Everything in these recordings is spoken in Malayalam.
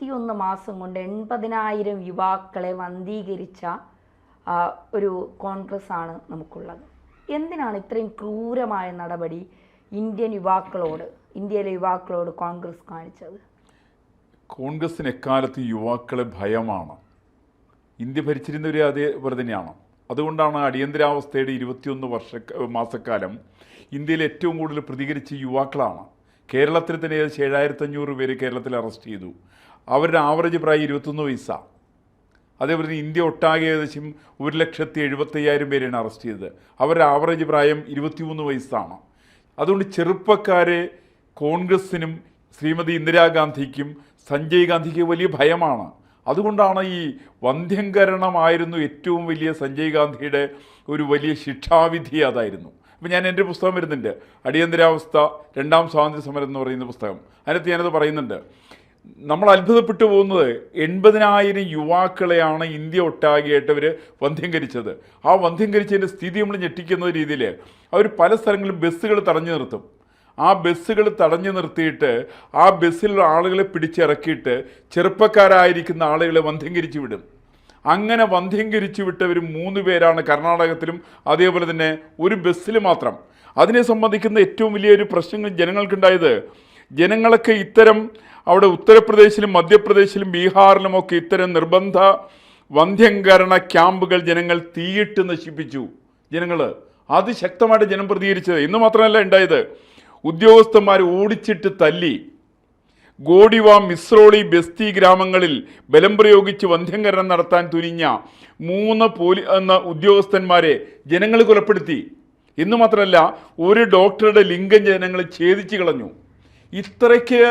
21 മാസം കൊണ്ട് 80,000 യുവാക്കളെ വന്ധീകരിച്ച ഒരു കോൺഗ്രസ് ആണ് നമുക്കുള്ളത്. എന്തിനാണ് ഇത്രയും ക്രൂരമായ നടപടി ഇന്ത്യയിലെ യുവാക്കളോട് കോൺഗ്രസ് കാണിച്ചത്? കോൺഗ്രസിന് എക്കാലത്ത് യുവാക്കളെ ഭയമാണ്. ഇന്ത്യ ഭരിച്ചിരുന്നവരെ അതേപോലെ തന്നെയാണ്. അതുകൊണ്ടാണ് അടിയന്തരാവസ്ഥയുടെ 21 മാസക്കാലം ഇന്ത്യയിൽ ഏറ്റവും കൂടുതൽ പ്രതികരിച്ച യുവാക്കളാണ്. കേരളത്തിൽ തന്നെ ഏകദേശം 7,500 പേര് കേരളത്തിൽ അറസ്റ്റ് ചെയ്തു. അവരുടെ ആവറേജ് പ്രായം 21 വയസ്സാണ്. അതേപോലെ ഇന്ത്യ ഒട്ടാകെ ഏകദേശം 1,75,000 പേരെയാണ് അറസ്റ്റ് ചെയ്തത്. അവരുടെ ആവറേജ് പ്രായം 23 വയസ്സാണ്. അതുകൊണ്ട് ചെറുപ്പക്കാരെ കോൺഗ്രസിനും ശ്രീമതി ഇന്ദിരാഗാന്ധിക്കും സഞ്ജയ് ഗാന്ധിക്കും വലിയ ഭയമാണ്. അതുകൊണ്ടാണ് ഈ വന്ധ്യംകരണമായിരുന്നു ഏറ്റവും വലിയ സഞ്ജയ് ഗാന്ധിയുടെ ഒരു വലിയ ശിക്ഷാവിധി അതായിരുന്നു. അപ്പോൾ ഞാൻ എൻ്റെ പുസ്തകം വരുന്നുണ്ട്, അടിയന്തരാവസ്ഥ രണ്ടാം സ്വാതന്ത്ര്യ സമരം എന്ന് പറയുന്ന പുസ്തകം. അതിനകത്ത് ഞാനത് പറയുന്നുണ്ട്. നമ്മൾ അത്ഭുതപ്പെട്ടു പോകുന്നത് 80,000 യുവാക്കളെയാണ് ഇന്ത്യ ഒട്ടാകെയായിട്ട് അവർ വന്ധ്യംകരിച്ചത്. ആ വന്ധ്യംകരിച്ചതിൻ്റെ സ്ഥിതി നമ്മൾ ഞെട്ടിക്കുന്ന രീതിയിൽ അവർ പല സ്ഥലങ്ങളിലും ബസ്സുകൾ തടഞ്ഞു നിർത്തും. ആ ബസ്സുകൾ തടഞ്ഞു നിർത്തിയിട്ട് ആ ബസ്സിലുള്ള ആളുകളെ പിടിച്ചിറക്കിയിട്ട് ചെറുപ്പക്കാരായിരിക്കുന്ന ആളുകളെ വന്ധ്യംകരിച്ച് വിടും. അങ്ങനെ വന്ധ്യംകരിച്ച് വിട്ടവർ 3 പേരാണ് കർണാടകത്തിലും, അതേപോലെ തന്നെ ഒരു ബസ്സിൽ മാത്രം. അതിനെ സംബന്ധിക്കുന്ന ഏറ്റവും വലിയൊരു പ്രശ്നങ്ങൾ ജനങ്ങൾക്കുണ്ടായത്, ജനങ്ങളൊക്കെ ഇത്തരം അവിടെ ഉത്തർപ്രദേശിലും മധ്യപ്രദേശിലും ബീഹാറിലുമൊക്കെ ഇത്തരം നിർബന്ധ വന്ധ്യംകരണ ക്യാമ്പുകൾ ജനങ്ങൾ തീയിട്ട് നശിപ്പിച്ചു. ജനങ്ങൾ അതിശക്തമായിട്ട് ജനം പ്രതികരിച്ചത്. ഇന്ന് മാത്രമല്ല ഉണ്ടായത്, ഉദ്യോഗസ്ഥന്മാർ ഓടിച്ചിട്ട് തല്ലി. ഗോഡിവ, മിസ്രോളി, ബസ്തി ഗ്രാമങ്ങളിൽ ബലം പ്രയോഗിച്ച് വന്ധ്യംകരണം നടത്താൻ തുനിഞ്ഞ 3 ഉദ്യോഗസ്ഥന്മാരെ ജനങ്ങൾ കൊലപ്പെടുത്തി. ഇന്ന് മാത്രമല്ല, ഒരു ഡോക്ടറുടെ ലിംഗം ജനങ്ങൾ ഛേദിച്ച് കളഞ്ഞു. ഇത്രയ്ക്ക്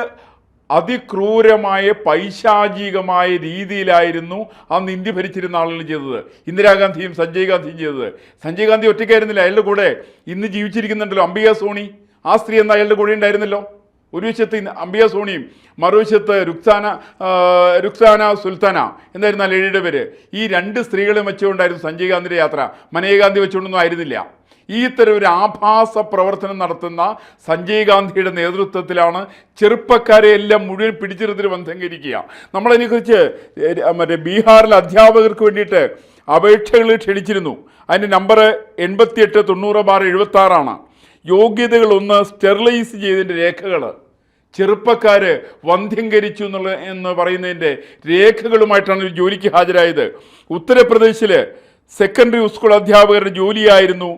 അതിക്രൂരമായ പൈശാചികമായ രീതിയിലായിരുന്നു അന്ന് ഇന്ത്യ ഭരിച്ചിരുന്ന ആളുകൾ ചെയ്തത്. ഇന്ദിരാഗാന്ധിയും സഞ്ജയ് ഗാന്ധിയും ചെയ്തത്. സഞ്ജയ് ഗാന്ധി ഒറ്റയ്ക്കായിരുന്നില്ല, അയാളുടെ കൂടെ ഇന്ന് ജീവിച്ചിരിക്കുന്നുണ്ടല്ലോ അംബിക സോണി. ആ സ്ത്രീ എന്ന അയാളുടെ കൂടെ ഉണ്ടായിരുന്നല്ലോ. ഒരു വശത്ത് അംബിക സോണിയും മറുവശത്ത് രുക്സാന സുൽത്താന എന്നായിരുന്നു ആ ലേഡിയുടെ പേര്. ഈ 2 സ്ത്രീകളെ വെച്ചുകൊണ്ടായിരുന്നു സഞ്ജയ് ഗാന്ധിയുടെ യാത്ര. മനേക ഗാന്ധി വെച്ചുകൊണ്ടൊന്നും ആയിരുന്നില്ല. ഈ തരം ഒരു ആഭാസ പ്രവർത്തനം നടത്തുന്ന സഞ്ജയ് ഗാന്ധിയുടെ നേതൃത്വത്തിലാണ് ചെറുപ്പക്കാരെ എല്ലാം മുഴുവൻ പിടിച്ചെടുത്തിട്ട് വന്ധ്യംകരിക്കുക. നമ്മളതിനെക്കുറിച്ച് ബീഹാറിലെ അധ്യാപകർക്ക് വേണ്ടിയിട്ട് അപേക്ഷകൾ ക്ഷണിച്ചിരുന്നു. അതിൻ്റെ നമ്പർ 8890/76 യോഗ്യതകളൊന്ന് സ്റ്റെറിലൈസ് ചെയ്തതിൻ്റെ രേഖകൾ, ചെറുപ്പക്കാർ വന്ധ്യംകരിച്ചു എന്ന് പറയുന്നതിൻ്റെ രേഖകളുമായിട്ടാണ് ഒരു ജോലിക്ക് ഹാജരായത്. ഉത്തർപ്രദേശിൽ സെക്കൻഡറി സ്കൂൾ അധ്യാപകരുടെ ജോലിയായിരുന്നു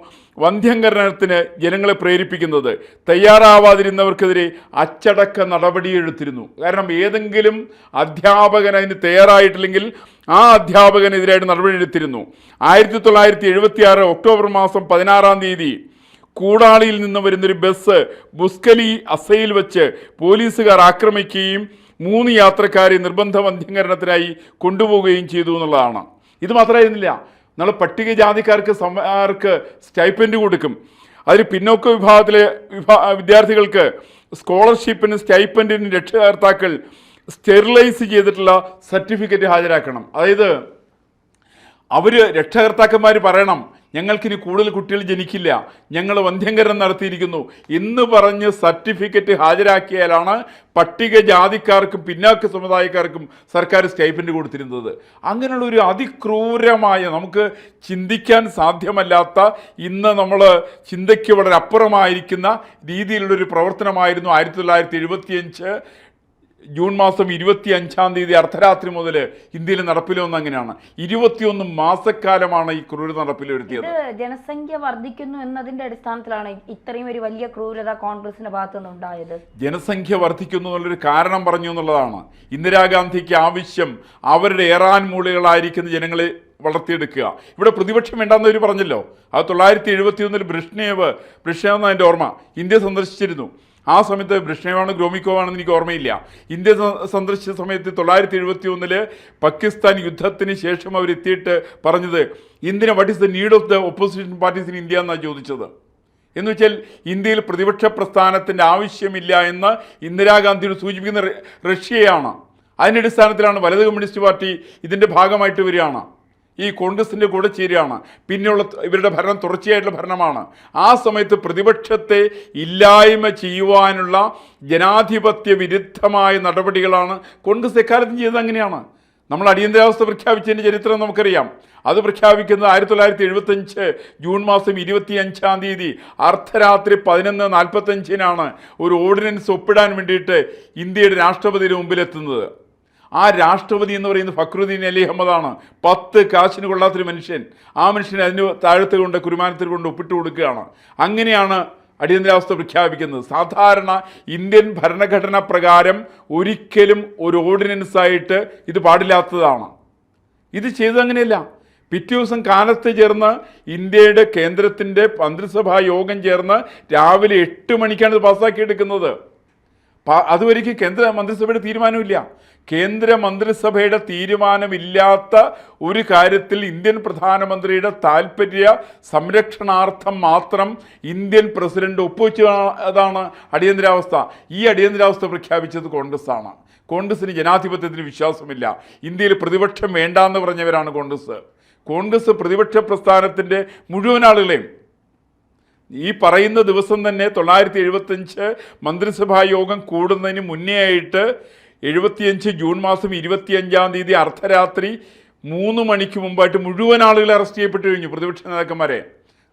വന്ധ്യംകരണത്തിന് ജനങ്ങളെ പ്രേരിപ്പിക്കുന്നത്. തയ്യാറാവാതിരുന്നവർക്കെതിരെ അച്ചടക്ക നടപടിയെടുത്തിരുന്നു. കാരണം ഏതെങ്കിലും അധ്യാപകൻ അതിന് തയ്യാറായിട്ടില്ലെങ്കിൽ ആ അധ്യാപകനെതിരായിട്ട് നടപടിയെടുത്തിരുന്നു. 1976 ഒക്ടോബർ മാസം 16 കൂടാളിയിൽ നിന്ന് വരുന്നൊരു ബസ് ബുസ്കലി അസയിൽ വെച്ച് പോലീസുകാർ ആക്രമിക്കുകയും 3 യാത്രക്കാരെ നിർബന്ധ വന്ധ്യംകരണത്തിനായി കൊണ്ടുപോവുകയും ചെയ്തു എന്നുള്ളതാണ്. ഇത് മാത്രമായിരുന്നില്ല, നമ്മൾ പട്ടികജാതിക്കാർക്ക് സ്റ്റൈപ്പൻഡ് കൊടുക്കും. അതിൽ പിന്നോക്ക വിഭാഗത്തിലെ വിദ്യാർത്ഥികൾക്ക് സ്കോളർഷിപ്പിനും സ്റ്റൈപ്പൻഡിനും രക്ഷകർത്താക്കൾ സ്റ്റെറിലൈസ് ചെയ്തിട്ടുള്ള സർട്ടിഫിക്കറ്റ് ഹാജരാക്കണം. അതായത് അവർ രക്ഷകർത്താക്കന്മാർ പറയണം, ഞങ്ങൾക്കിനി കൂടുതൽ കുട്ടികൾ ജനിക്കില്ല, ഞങ്ങൾ വന്ധ്യംകരണം നടത്തിയിരിക്കുന്നു എന്ന് പറഞ്ഞ് സർട്ടിഫിക്കറ്റ് ഹാജരാക്കിയാലാണ് പട്ടികജാതിക്കാർക്കും പിന്നാക്ക സമുദായക്കാർക്കും സർക്കാർ സ്റ്റൈപ്പൻഡ് കൊടുത്തിരുന്നത്. അങ്ങനെയുള്ള ഒരു അതിക്രൂരമായ, നമുക്ക് ചിന്തിക്കാൻ സാധ്യമല്ലാത്ത, ഇന്ന് നമ്മൾ ചിന്തയ്ക്ക് വളരെ അപ്പുറമായിരിക്കുന്ന രീതിയിലുള്ളൊരു പ്രവർത്തനമായിരുന്നു 1975 ജൂൺ മാസം 25 അർദ്ധരാത്രി മുതൽ ഇന്ത്യയിൽ നടപ്പിൽ വന്ന. അങ്ങനെയാണ് 21 മാസക്കാലമാണ് ഈ ക്രൂരത നടപ്പിൽ വരുത്തിയത്. ജനസംഖ്യ വർദ്ധിക്കുന്നു എന്നതിന്റെ അടിസ്ഥാനത്തിലാണ് ഇത്രയും ഒരു വലിയ ക്രൂരത കോൺഗ്രസിന്റെ ഭാഗത്തുനിന്ന് ഉണ്ടായത്. ജനസംഖ്യ വർദ്ധിക്കുന്നു എന്നുള്ളൊരു കാരണം പറഞ്ഞു എന്നുള്ളതാണ്. ഇന്ദിരാഗാന്ധിക്ക് ആവശ്യം അവരുടെ ഏറാൻ മൂളികളായിരിക്കുന്ന ജനങ്ങളെ വളർത്തിയെടുക്കുക. ഇവിടെ പ്രതിപക്ഷം വേണ്ടാന്നവർ പറഞ്ഞല്ലോ. 1971 ബ്രിഷ്നേവ് എന്നാണ് എൻ്റെ ഓർമ്മ, ഇന്ത്യ സന്ദർശിച്ചിരുന്നു. ആ സമയത്ത് ബ്രിഷ്നേവാണ് ഗ്രോമിക്കോവാണെന്ന് എനിക്ക് ഓർമ്മയില്ല. ഇന്ത്യ സന്ദർശിച്ച സമയത്ത് 1971 പാകിസ്ഥാൻ യുദ്ധത്തിന് ശേഷം അവരെത്തിയിട്ട് പറഞ്ഞത്, Indian what is the need of the opposition parties in India എന്നാണ് ചോദിച്ചത്. എന്ന് വെച്ചാൽ ഇന്ത്യയിൽ പ്രതിപക്ഷ പ്രസ്ഥാനത്തിൻ്റെ ആവശ്യമില്ല എന്ന് ഇന്ദിരാഗാന്ധിയോട് സൂചിപ്പിക്കുന്ന റഷ്യയാണ്. അതിൻ്റെ അടിസ്ഥാനത്തിലാണ് വലത് കമ്മ്യൂണിസ്റ്റ് പാർട്ടി ഇതിൻ്റെ ഭാഗമായിട്ട് വരികയാണ്. ഈ കോൺഗ്രസിൻ്റെ കൂടെ ചേരുകയാണ്. പിന്നെയുള്ള ഇവരുടെ ഭരണം തുടർച്ചയായിട്ടുള്ള ഭരണമാണ്. ആ സമയത്ത് പ്രതിപക്ഷത്തെ ഇല്ലായ്മ ചെയ്യുവാനുള്ള ജനാധിപത്യ വിരുദ്ധമായ നടപടികളാണ് കോൺഗ്രസ് എക്കാലത്തും ചെയ്തത്. അങ്ങനെയാണ്. നമ്മൾ അടിയന്തരാവസ്ഥ പ്രഖ്യാപിച്ചതിൻ്റെ ചരിത്രം നമുക്കറിയാം. അത് പ്രഖ്യാപിക്കുന്നത് 1975 ജൂൺ മാസം 25-ാം തീയതി അർദ്ധരാത്രി 11:45 ഒരു ഓർഡിനൻസ് ഒപ്പിടാൻ വേണ്ടിയിട്ട് ഇന്ത്യയുടെ രാഷ്ട്രപതിയുടെ മുമ്പിലെത്തുന്നത്. ആ രാഷ്ട്രപതി എന്ന് പറയുന്നത് ഫക്രുദ്ദീൻ അലി അഹമ്മദാണ്. 10 കാശിന് കൊള്ളാത്തൊരു മനുഷ്യൻ. ആ മനുഷ്യനെ അതിന് താഴത്ത് കൊണ്ട് കുരുമാനത്തിൽ കൊണ്ട് ഒപ്പിട്ട് കൊടുക്കുകയാണ്. അങ്ങനെയാണ് അടിയന്തരാവസ്ഥ പ്രഖ്യാപിക്കുന്നത്. സാധാരണ ഇന്ത്യൻ ഭരണഘടന പ്രകാരം ഒരിക്കലും ഒരു ഓർഡിനൻസായിട്ട് ഇത് പാടില്ലാത്തതാണ്. ഇത് ചെയ്തത് അങ്ങനെയല്ല. പിറ്റേ ദിവസം കാലത്ത് ചേർന്ന് ഇന്ത്യയുടെ കേന്ദ്രത്തിൻ്റെ മന്ത്രിസഭാ യോഗം ചേർന്ന് രാവിലെ 8 മണിക്കാണ് ഇത് പാസ്സാക്കിയെടുക്കുന്നത്. അതുവരേക്കും കേന്ദ്ര മന്ത്രിസഭയുടെ തീരുമാനമില്ല. കേന്ദ്ര മന്ത്രിസഭയുടെ തീരുമാനമില്ലാത്ത ഒരു കാര്യത്തിൽ ഇന്ത്യൻ പ്രധാനമന്ത്രിയുടെ താൽപ്പര്യ സംരക്ഷണാർത്ഥം മാത്രം ഇന്ത്യൻ പ്രസിഡന്റ് ഒപ്പുവെച്ചതാണ് അടിയന്തരാവസ്ഥ. ഈ അടിയന്തരാവസ്ഥ പ്രഖ്യാപിച്ചത് കോൺഗ്രസ്സാണ്. കോൺഗ്രസിന് ജനാധിപത്യത്തിന് വിശ്വാസമില്ല. ഇന്ത്യയിൽ പ്രതിപക്ഷം വേണ്ടാന്ന് പറഞ്ഞവരാണ് കോൺഗ്രസ് പ്രതിപക്ഷ പ്രസ്ഥാനത്തിൻ്റെ മുഴുവൻ ആളുകളെയും ഈ പറയുന്ന ദിവസം തന്നെ 975 മന്ത്രിസഭാ യോഗം കൂടുന്നതിന് മുന്നേ ആയിട്ട് 75 ജൂൺ മാസം 25-ാം തീയതി അർദ്ധരാത്രി 3 മണിക്ക് മുമ്പായിട്ട് മുഴുവൻ ആളുകളെ അറസ്റ്റ് ചെയ്യപ്പെട്ടു കഴിഞ്ഞു. പ്രതിപക്ഷ നേതാക്കന്മാരെ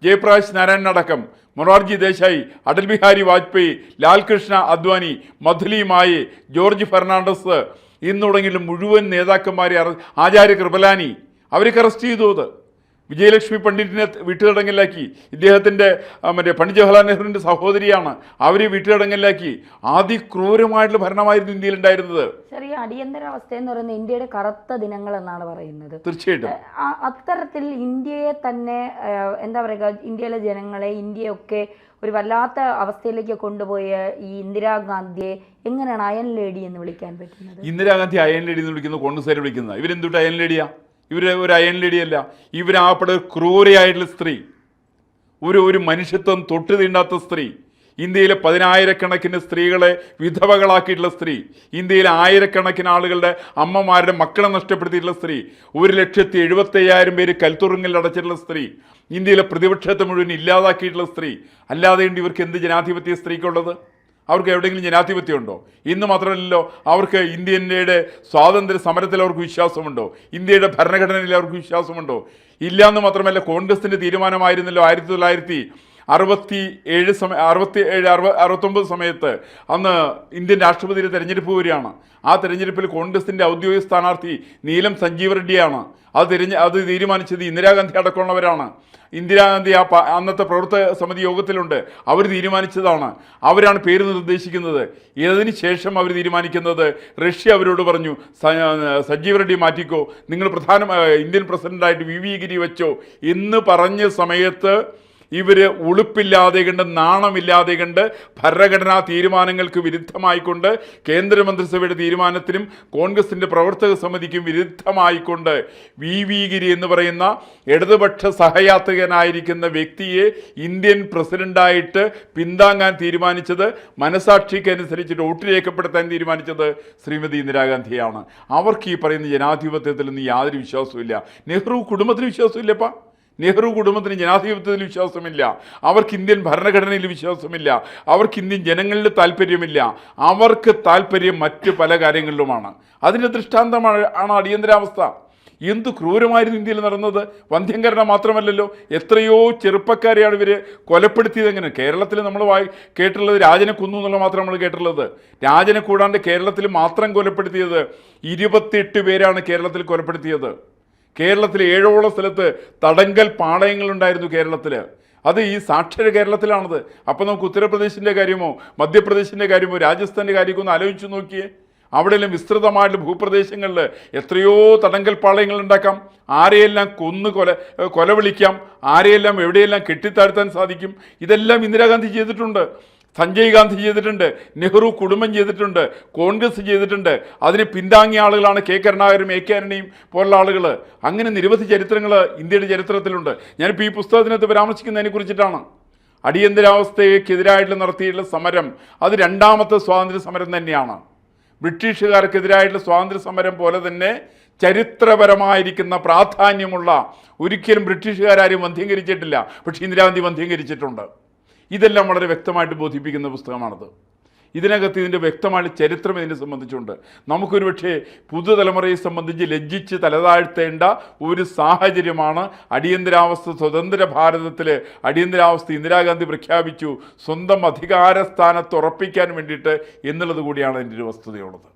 ജയപ്രകാശ് നാരായണൻ അടക്കം, മൊറാർജി ദേശായി, അടൽ ബിഹാരി വാജ്പേയി, ലാൽകൃഷ്ണ അദ്വാനി, മധുലി മായി, ജോർജ് ഫെർണാണ്ടസ് എന്ന് തുടങ്ങിയുള്ള മുഴുവൻ നേതാക്കന്മാരെ ആചാര്യ കൃപലാനി അവരൊക്കെ അറസ്റ്റ് ചെയ്തു. അത് വിജയലക്ഷ്മി പണ്ഡിറ്റിനെ വീട്ടുതടങ്കലിലാക്കി. ഇദ്ദേഹത്തിൻ്റെ പണ്ഡിറ്റ് ജവഹർലാൽ നെഹ്റുവിൻ്റെ സഹോദരിയാണ്. അവർ വീട്ടുതടങ്കലിലാക്കി. അതിക്രൂരമായിട്ടുള്ള ഭരണമായിരുന്നു ഇന്ത്യയിൽ ഉണ്ടായിരുന്നത്. ചെറിയ അടിയന്തരാവസ്ഥ എന്ന് പറയുന്നത് ഇന്ത്യയുടെ കറുത്ത ദിനങ്ങൾ എന്നാണ് പറയുന്നത്. തീർച്ചയായിട്ടും അത്തരത്തിൽ ഇന്ത്യയെ തന്നെ എന്താ പറയുക, ഇന്ത്യയിലെ ജനങ്ങളെ, ഇന്ത്യയൊക്കെ ഒരു വല്ലാത്ത അവസ്ഥയിലേക്ക് കൊണ്ടുപോയ ഈ ഇന്ദിരാഗാന്ധിയെ എങ്ങനെയാണ് അയൺ ലേഡി എന്ന് വിളിക്കാൻ പറ്റുന്നത്? ഇന്ദിരാഗാന്ധി അയൺ ലേഡി എന്ന് വിളിക്കുന്നത് കോൺഗ്രസ്സുകാരെ വിളിക്കുന്നത്. ഇവരെന്തുട്ട് അയൺ ലേഡിയാ? ഒരു അയൺ ലേഡിയല്ല. ഇവരാപ്പടെ ക്രൂരയായിട്ടുള്ള സ്ത്രീ, ഒരു മനുഷ്യത്വം തൊട്ട് തീണ്ടാത്ത സ്ത്രീ, ഇന്ത്യയിലെ 10,000-കണക്കിന് സ്ത്രീകളെ വിധവകളാക്കിയിട്ടുള്ള സ്ത്രീ, ഇന്ത്യയിലെ 1000-കണക്കിന് ആളുകളുടെ അമ്മമാരുടെ മക്കളെ നഷ്ടപ്പെടുത്തിയിട്ടുള്ള സ്ത്രീ, 1,75,000 പേര് കൽത്തുറുങ്ങിൽ അടച്ചിട്ടുള്ള സ്ത്രീ, ഇന്ത്യയിലെ പ്രതിപക്ഷത്തെ മുഴുവൻ ഇല്ലാതാക്കിയിട്ടുള്ള സ്ത്രീ. അല്ലാതെ ഇവർക്ക് എന്ത് ജനാധിപത്യ സ്ത്രീക്കുള്ളത്? അവർക്ക് എവിടെയെങ്കിലും ജനാധിപത്യമുണ്ടോ? ഇന്ന് മാത്രമല്ലല്ലോ, അവർക്ക് ഇന്ത്യയുടെ സ്വാതന്ത്ര്യ സമരത്തിൽ അവർക്ക് വിശ്വാസമുണ്ടോ? ഇന്ത്യയുടെ ഭരണഘടനയിൽ അവർക്ക് വിശ്വാസമുണ്ടോ? ഇല്ല എന്ന് മാത്രമല്ല, കോൺഗ്രസിൻ്റെ തീരുമാനമായിരുന്നല്ലോ 1967 സമയത്ത് അന്ന് ഇന്ത്യൻ രാഷ്ട്രപതിയുടെ തെരഞ്ഞെടുപ്പ് വരികയാണ്. ആ തെരഞ്ഞെടുപ്പിൽ കോൺഗ്രസിൻ്റെ ഔദ്യോഗിക സ്ഥാനാർത്ഥി നീലം സഞ്ജീവ് റെഡ്ഡിയാണ്. അത് തീരുമാനിച്ചത് ഇന്ദിരാഗാന്ധി അടക്കമുള്ളവരാണ്. ഇന്ദിരാഗാന്ധി അന്നത്തെ പ്രവർത്തക സമിതി യോഗത്തിലുണ്ട്. അവർ തീരുമാനിച്ചതാണ്. അവരാണ് പേര് നിർദ്ദേശിക്കുന്നത്. ഇതിന് ശേഷം അവർ തീരുമാനിക്കുന്നത്, റഷ്യ അവരോട് പറഞ്ഞു, സഞ്ജീവ് റെഡ്ഡി മാറ്റിക്കോ, നിങ്ങൾ ഇന്ത്യൻ പ്രസിഡന്റായിട്ട് വി ഗിരി വെച്ചോ എന്ന് പറഞ്ഞ സമയത്ത് ഇവർ ഉളുപ്പില്ലാതെ കണ്ട്, നാണമില്ലാതെ കണ്ട്, ഭരണഘടനാ തീരുമാനങ്ങൾക്ക് വിരുദ്ധമായിക്കൊണ്ട്, കേന്ദ്രമന്ത്രിസഭയുടെ തീരുമാനത്തിനും കോൺഗ്രസിൻ്റെ പ്രവർത്തക സമിതിക്കും വിരുദ്ധമായിക്കൊണ്ട് വി ഗിരി എന്ന് പറയുന്ന ഇടതുപക്ഷ സഹയാത്രികനായിരിക്കുന്ന വ്യക്തിയെ ഇന്ത്യൻ പ്രസിഡന്റായിട്ട് പിന്താങ്ങാൻ തീരുമാനിച്ചത്, മനസാക്ഷിക്കനുസരിച്ചിട്ട് വോട്ട് രേഖപ്പെടുത്താൻ തീരുമാനിച്ചത് ശ്രീമതി ഇന്ദിരാഗാന്ധിയാണ്. അവർക്ക് ഈ പറയുന്ന ജനാധിപത്യത്തിലൊന്നും യാതൊരു വിശ്വാസമില്ല. നെഹ്റു കുടുംബത്തിന് വിശ്വാസമില്ലപ്പാ. നെഹ്റു കുടുംബത്തിന് ജനാധിപത്യത്തിൽ വിശ്വാസമില്ല. അവർക്ക് ഇന്ത്യൻ ഭരണഘടനയിൽ വിശ്വാസമില്ല. അവർക്ക് ഇന്ത്യൻ ജനങ്ങളിൽ താല്പര്യമില്ല. അവർക്ക് താല്പര്യം മറ്റ് പല കാര്യങ്ങളിലുമാണ്. അതിൻ്റെ ദൃഷ്ടാന്തമാണ് അടിയന്തരാവസ്ഥ. എന്തു ക്രൂരമായിരുന്നു ഇന്ത്യയിൽ നടന്നത്. വന്ധ്യംകരണ മാത്രമല്ലല്ലോ, എത്രയോ ചെറുപ്പക്കാരെയാണ് ഇവർ കൊലപ്പെടുത്തിയത്. എങ്ങനെ? കേരളത്തിൽ നമ്മൾ കേട്ടിട്ടുള്ളത് രാജനെ കൊന്നു എന്നുള്ള മാത്രം നമ്മൾ കേട്ടിട്ടുള്ളത്. രാജനെ കൂടാണ്ട് കേരളത്തിൽ മാത്രം കൊലപ്പെടുത്തിയത് 28 പേരാണ് കേരളത്തിൽ കൊലപ്പെടുത്തിയത്. കേരളത്തിൽ 7ഓളം സ്ഥലത്ത് തടങ്കൽ പാളയങ്ങളുണ്ടായിരുന്നു കേരളത്തിൽ. അത് ഈ സാക്ഷര കേരളത്തിലാണത്. അപ്പോൾ നമുക്ക് ഉത്തർപ്രദേശിൻ്റെ കാര്യമോ മധ്യപ്രദേശിൻ്റെ കാര്യമോ രാജസ്ഥാൻ്റെ കാര്യമോ ഒന്ന് ആലോചിച്ച് നോക്കിയേ. അവിടെയെല്ലാം വിസ്തൃതമായിട്ടുള്ള ഭൂപ്രദേശങ്ങളിൽ എത്രയോ തടങ്കൽ പാളയങ്ങൾ ഉണ്ടാക്കാം. ആരെയെല്ലാം കൊല വിളിക്കാം, ആരെയെല്ലാം എവിടെയെല്ലാം കെട്ടിത്താഴ്ത്താൻ സാധിക്കും. ഇതെല്ലാം ഇന്ദിരാഗാന്ധി ചെയ്തിട്ടുണ്ട്, സഞ്ജയ് ഗാന്ധി ചെയ്തിട്ടുണ്ട്, നെഹ്റു കുടുംബം ചെയ്തിട്ടുണ്ട്, കോൺഗ്രസ് ചെയ്തിട്ടുണ്ട്. അതിന് പിന്താങ്ങിയ ആളുകളാണ് കെ കരുണാകരനും എ കെ ആന്റണിയും പോലുള്ള ആളുകൾ. അങ്ങനെ നിരവധി ചരിത്രങ്ങൾ ഇന്ത്യയുടെ ചരിത്രത്തിലുണ്ട്. ഞാനിപ്പോൾ ഈ പുസ്തകത്തിനകത്ത് പരാമർശിക്കുന്നതിനെ കുറിച്ചിട്ടാണ്. അടിയന്തരാവസ്ഥയ്ക്കെതിരായിട്ട് നടത്തിയിട്ടുള്ള സമരം അത് 2ാമത്തെ സ്വാതന്ത്ര്യ സമരം തന്നെയാണ്. ബ്രിട്ടീഷുകാർക്കെതിരായിട്ടുള്ള സ്വാതന്ത്ര്യ സമരം പോലെ തന്നെ ചരിത്രപരമായിരിക്കുന്ന പ്രാധാന്യമുള്ള, ഒരിക്കലും ബ്രിട്ടീഷുകാരും വന്ധ്യംകരിച്ചിട്ടില്ല, പക്ഷേ ഇന്ദിരാഗാന്ധി വന്ധ്യംകരിച്ചിട്ടുണ്ട്. ഇതെല്ലാം വളരെ വ്യക്തമായിട്ട് ബോധിപ്പിക്കുന്ന പുസ്തകമാണത്. ഇതിനകത്ത് ഇതിൻ്റെ വ്യക്തമായ ചരിത്രം ഇതിനെ സംബന്ധിച്ചുണ്ട്. നമുക്കൊരു പക്ഷേ പുതുതലമുറയെ സംബന്ധിച്ച് ലജ്ജിച്ച് തലതാഴ്ത്തേണ്ട ഒരു സാഹചര്യമാണ് അടിയന്തരാവസ്ഥ. സ്വതന്ത്ര ഭാരതത്തിൽ അടിയന്തരാവസ്ഥ ഇന്ദിരാഗാന്ധി പ്രഖ്യാപിച്ചു സ്വന്തം അധികാര സ്ഥാനത്ത് ഉറപ്പിക്കാൻ വേണ്ടിയിട്ട് എന്നുള്ളത് കൂടിയാണ് അതിൻ്റെ ഒരു വസ്തുതയുള്ളത്.